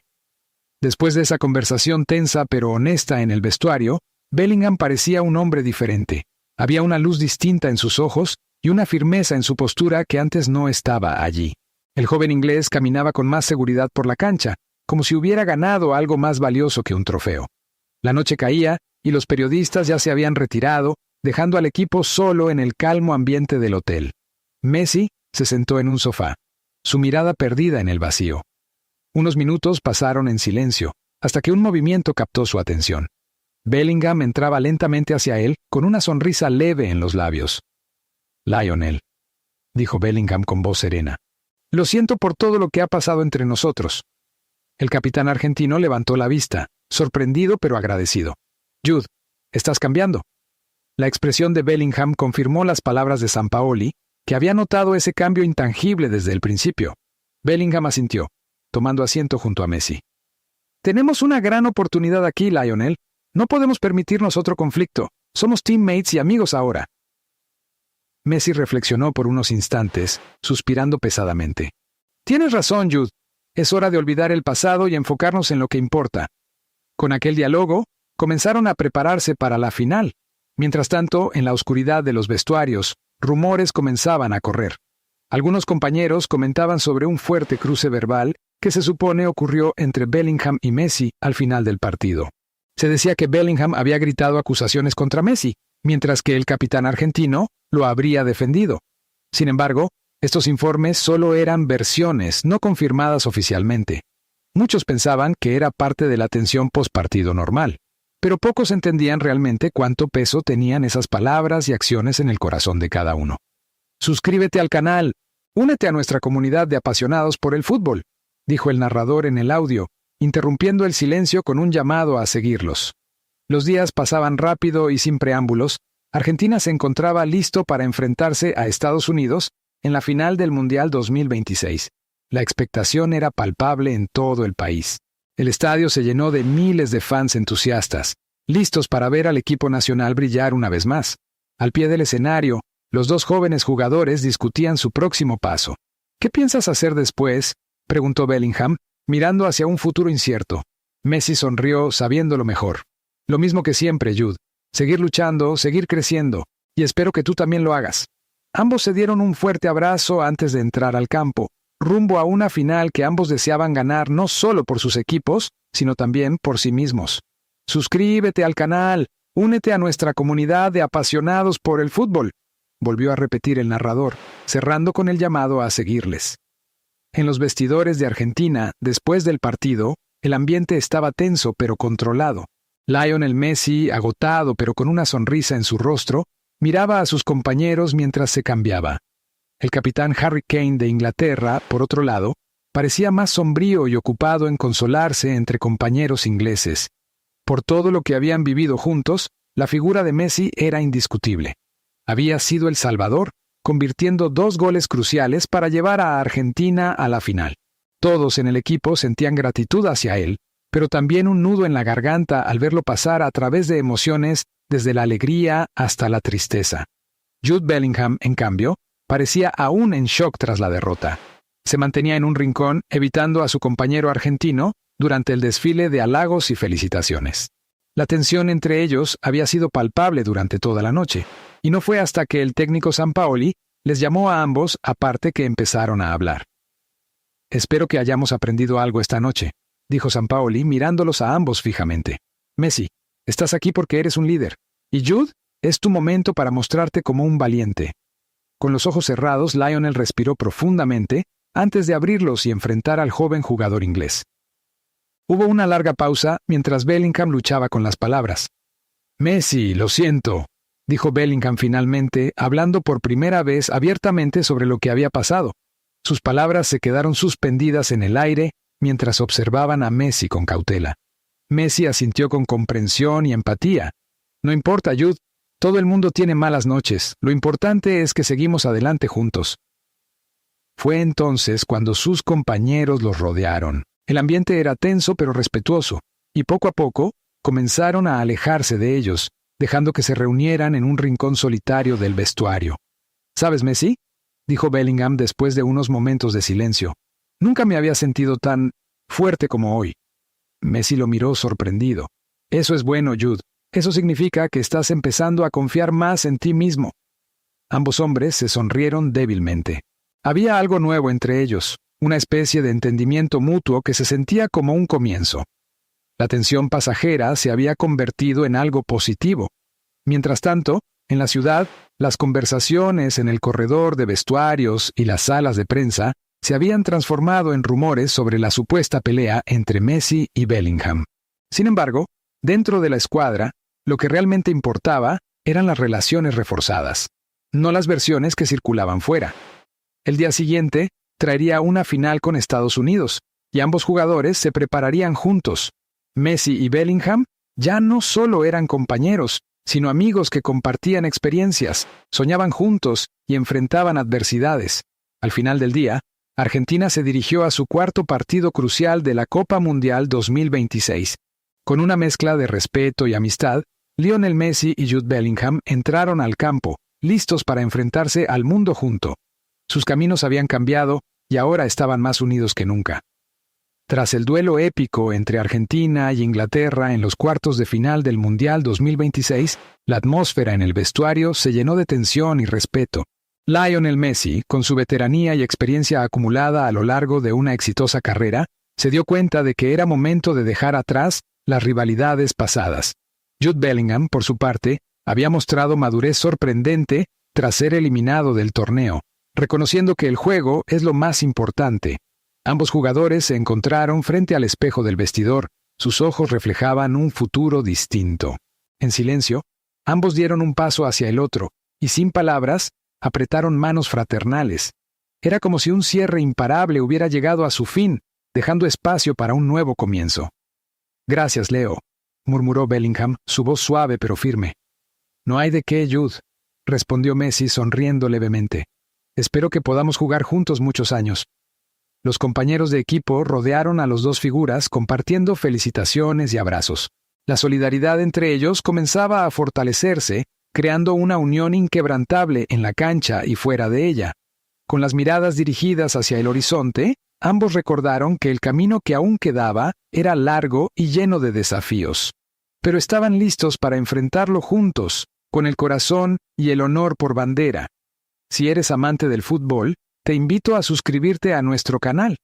Después de esa conversación tensa pero honesta en el vestuario, Bellingham parecía un hombre diferente. Había una luz distinta en sus ojos y una firmeza en su postura que antes no estaba allí. El joven inglés caminaba con más seguridad por la cancha, como si hubiera ganado algo más valioso que un trofeo. La noche caía y los periodistas ya se habían retirado, dejando al equipo solo en el calmo ambiente del hotel. Messi se sentó en un sofá, su mirada perdida en el vacío. Unos minutos pasaron en silencio, hasta que un movimiento captó su atención. Bellingham entraba lentamente hacia él con una sonrisa leve en los labios. «Lionel». dijo Bellingham con voz serena. Lo siento por todo lo que ha pasado entre nosotros. El capitán argentino levantó la vista, sorprendido pero agradecido. Jude, estás cambiando. La expresión de Bellingham confirmó las palabras de Sampaoli, que había notado ese cambio intangible desde el principio. Bellingham asintió, tomando asiento junto a Messi. Tenemos una gran oportunidad aquí, Lionel. No podemos permitirnos otro conflicto. Somos teammates y amigos ahora. Messi reflexionó por unos instantes, suspirando pesadamente. Tienes razón, Jude. Es hora de olvidar el pasado y enfocarnos en lo que importa. Con aquel diálogo, comenzaron a prepararse para la final. Mientras tanto, en la oscuridad de los vestuarios, rumores comenzaban a correr. Algunos compañeros comentaban sobre un fuerte cruce verbal que se supone ocurrió entre Bellingham y Messi al final del partido. Se decía que Bellingham había gritado acusaciones contra Messi, mientras que el capitán argentino lo habría defendido. Sin embargo, estos informes solo eran versiones no confirmadas oficialmente. Muchos pensaban que era parte de la tensión postpartido normal, pero pocos entendían realmente cuánto peso tenían esas palabras y acciones en el corazón de cada uno. Suscríbete al canal, únete a nuestra comunidad de apasionados por el fútbol, dijo el narrador en el audio, interrumpiendo el silencio con un llamado a seguirlos. Los días pasaban rápido y sin preámbulos. Argentina se encontraba listo para enfrentarse a Estados Unidos en la final del Mundial 2026. La expectación era palpable en todo el país. El estadio se llenó de miles de fans entusiastas, listos para ver al equipo nacional brillar una vez más. Al pie del escenario, los dos jóvenes jugadores discutían su próximo paso. ¿Qué piensas hacer después?, preguntó Bellingham, mirando hacia un futuro incierto. Messi sonrió sabiéndolo mejor. Lo mismo que siempre, Jude. Seguir luchando, seguir creciendo, y espero que tú también lo hagas. Ambos se dieron un fuerte abrazo antes de entrar al campo, rumbo a una final que ambos deseaban ganar no solo por sus equipos, sino también por sí mismos. Suscríbete al canal, únete a nuestra comunidad de apasionados por el fútbol, volvió a repetir el narrador, cerrando con el llamado a seguirles. En los vestidores de Argentina, después del partido, el ambiente estaba tenso pero controlado. Lionel Messi, agotado pero con una sonrisa en su rostro, miraba a sus compañeros mientras se cambiaba. El capitán Harry Kane de Inglaterra, por otro lado, parecía más sombrío y ocupado en consolarse entre compañeros ingleses. Por todo lo que habían vivido juntos, la figura de Messi era indiscutible. Había sido el salvador, convirtiendo 2 goles cruciales para llevar a Argentina a la final. Todos en el equipo sentían gratitud hacia él, pero también un nudo en la garganta al verlo pasar a través de emociones desde la alegría hasta la tristeza. Jude Bellingham, en cambio, parecía aún en shock tras la derrota. Se mantenía en un rincón, evitando a su compañero argentino durante el desfile de halagos y felicitaciones. La tensión entre ellos había sido palpable durante toda la noche, y no fue hasta que el técnico Sampaoli les llamó a ambos aparte que empezaron a hablar. «Espero que hayamos aprendido algo esta noche», dijo Sampaoli mirándolos a ambos fijamente. «Messi, estás aquí porque eres un líder, y Jude, es tu momento para mostrarte como un valiente». Con los ojos cerrados, Lionel respiró profundamente antes de abrirlos y enfrentar al joven jugador inglés. Hubo una larga pausa mientras Bellingham luchaba con las palabras. «Messi, lo siento», dijo Bellingham finalmente, hablando por primera vez abiertamente sobre lo que había pasado. Sus palabras se quedaron suspendidas en el aire mientras observaban a Messi con cautela. Messi asintió con comprensión y empatía. «No importa, Jude. Todo el mundo tiene malas noches. Lo importante es que seguimos adelante juntos». Fue entonces cuando sus compañeros los rodearon. El ambiente era tenso pero respetuoso, y poco a poco comenzaron a alejarse de ellos, dejando que se reunieran en un rincón solitario del vestuario. «¿Sabes, Messi?», dijo Bellingham después de unos momentos de silencio. «Nunca me había sentido tan fuerte como hoy». Messi lo miró sorprendido. «Eso es bueno, Jude. Eso significa que estás empezando a confiar más en ti mismo». Ambos hombres se sonrieron débilmente. Había algo nuevo entre ellos, una especie de entendimiento mutuo que se sentía como un comienzo. La tensión pasajera se había convertido en algo positivo. Mientras tanto, en la ciudad, las conversaciones en el corredor de vestuarios y las salas de prensa se habían transformado en rumores sobre la supuesta pelea entre Messi y Bellingham. Sin embargo, dentro de la escuadra, lo que realmente importaba eran las relaciones reforzadas, no las versiones que circulaban fuera. El día siguiente traería una final con Estados Unidos, y ambos jugadores se prepararían juntos. Messi y Bellingham ya no solo eran compañeros, sino amigos que compartían experiencias, soñaban juntos y enfrentaban adversidades. Al final del día, Argentina se dirigió a su cuarto partido crucial de la Copa Mundial 2026. Con una mezcla de respeto y amistad, Lionel Messi y Jude Bellingham entraron al campo, listos para enfrentarse al mundo junto. Sus caminos habían cambiado y ahora estaban más unidos que nunca. Tras el duelo épico entre Argentina y Inglaterra en los cuartos de final del Mundial 2026, la atmósfera en el vestuario se llenó de tensión y respeto. Lionel Messi, con su veteranía y experiencia acumulada a lo largo de una exitosa carrera, se dio cuenta de que era momento de dejar atrás las rivalidades pasadas. Jude Bellingham, por su parte, había mostrado madurez sorprendente tras ser eliminado del torneo, reconociendo que el juego es lo más importante. Ambos jugadores se encontraron frente al espejo del vestidor, sus ojos reflejaban un futuro distinto. En silencio, ambos dieron un paso hacia el otro, y sin palabras, apretaron manos fraternales. Era como si un cierre imparable hubiera llegado a su fin, dejando espacio para un nuevo comienzo. «Gracias, Leo», murmuró Bellingham, su voz suave pero firme. «No hay de qué, Jude», respondió Messi sonriendo levemente. «Espero que podamos jugar juntos muchos años». Los compañeros de equipo rodearon a los dos figuras compartiendo felicitaciones y abrazos. La solidaridad entre ellos comenzaba a fortalecerse, creando una unión inquebrantable en la cancha y fuera de ella. Con las miradas dirigidas hacia el horizonte, ambos recordaron que el camino que aún quedaba era largo y lleno de desafíos. Pero estaban listos para enfrentarlo juntos, con el corazón y el honor por bandera. Si eres amante del fútbol, te invito a suscribirte a nuestro canal.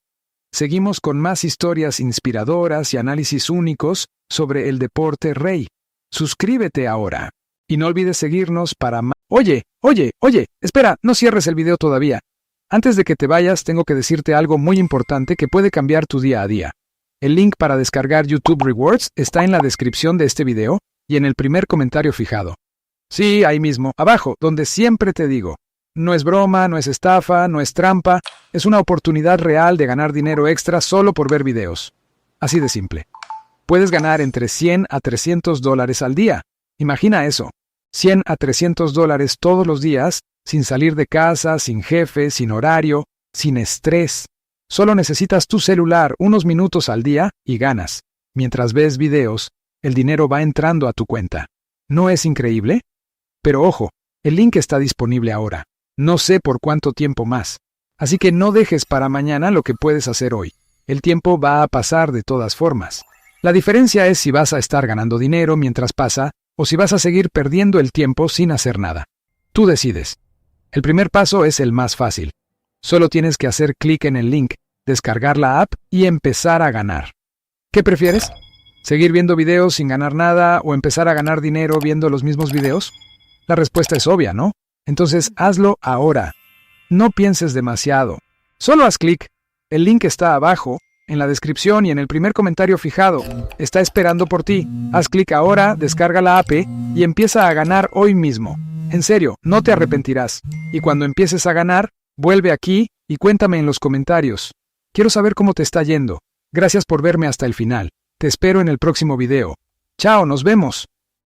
Seguimos con más historias inspiradoras y análisis únicos sobre el deporte rey. Suscríbete ahora. Y no olvides seguirnos para más... Oye, espera, no cierres el video todavía. Antes de que te vayas, tengo que decirte algo muy importante que puede cambiar tu día a día. El link para descargar YouTube Rewards está en la descripción de este video y en el primer comentario fijado. Sí, ahí mismo, abajo, donde siempre te digo. No es broma, no es estafa, no es trampa, es una oportunidad real de ganar dinero extra solo por ver videos. Así de simple. Puedes ganar entre $100 a $300 al día. Imagina eso. $100 a $300 todos los días, sin salir de casa, sin jefe, sin horario, sin estrés. Solo necesitas tu celular unos minutos al día y ganas. Mientras ves videos, el dinero va entrando a tu cuenta. ¿No es increíble? Pero ojo, el link está disponible ahora. No sé por cuánto tiempo más. Así que no dejes para mañana lo que puedes hacer hoy. El tiempo va a pasar de todas formas. La diferencia es si vas a estar ganando dinero mientras pasa o si vas a seguir perdiendo el tiempo sin hacer nada. Tú decides. El primer paso es el más fácil. Solo tienes que hacer clic en el link, descargar la app y empezar a ganar. ¿Qué prefieres? ¿Seguir viendo videos sin ganar nada o empezar a ganar dinero viendo los mismos videos? La respuesta es obvia, ¿no? Entonces hazlo ahora. No pienses demasiado. Solo haz clic. El link está abajo, en la descripción y en el primer comentario fijado. Está esperando por ti. Haz clic ahora, descarga la app y empieza a ganar hoy mismo. En serio, no te arrepentirás. Y cuando empieces a ganar, vuelve aquí y cuéntame en los comentarios. Quiero saber cómo te está yendo. Gracias por verme hasta el final. Te espero en el próximo video. Chao, nos vemos.